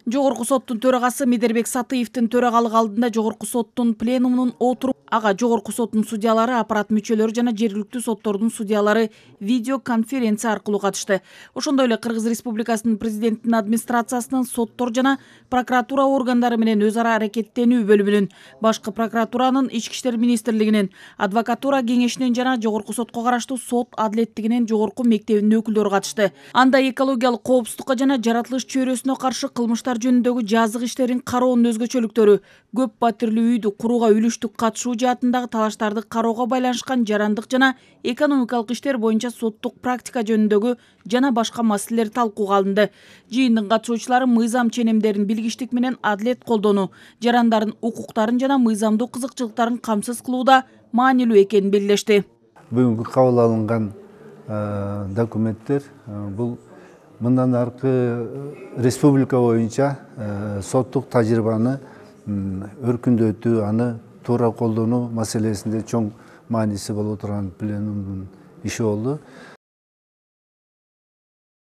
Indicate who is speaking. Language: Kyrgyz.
Speaker 1: Жогорку соттун төрагасы Медербек Сатыевдин төрагалык алдында Жогорку соттун пленумунун отуруп, ага Жогорку соттун судьялары, аппарат мүчөлөрү жана жергиликтүү соттордун судьялары видео конференция аркылуу катышты. Ошондой эле Кыргыз Республикасынын президентинин администрациясынын соттор жана прокуратура органдары менен өз ара аракеттенүү бөлүмүнүн, башкы прокуратуранын, ички иштер министрлигинин, адвокатура кеңешинин жана Жогорку сотко караштуу сот адилеттигинин жогорку мектебинин өкүлдөрү катышты. Анда экологиялык коопсуздукка жана жаратылыш чөйрөсүнө каршы кылмыштар жөнүндөгү жазык иштерин кароонун өзгөчөлүктөрү, көп батирлүү үйдү курууга үлүштүк катышуу жаатындагы талаштарды кароого байланышкан жарандык жана экономикалык иштер боюнча соттук практика жөнүндөгү жана башка маселелер талкууга алынды. Жыйындын катышуучулары мыйзам ченемдерин билгичтик менен адилет колдонуу, жарандардын укуктарын жана мыйзамдуу кызыкчылыктарын камсыз кылууда маанилүү экенин белгилешти.
Speaker 2: Бүгүнкү кабыл алынган документтер бул мындан аркы республика боюнча соттук тажрыйбаны өркүндөтүү, аны туура колдонуу маселесинде чоң мааниси боло турган пленумдун иши болду.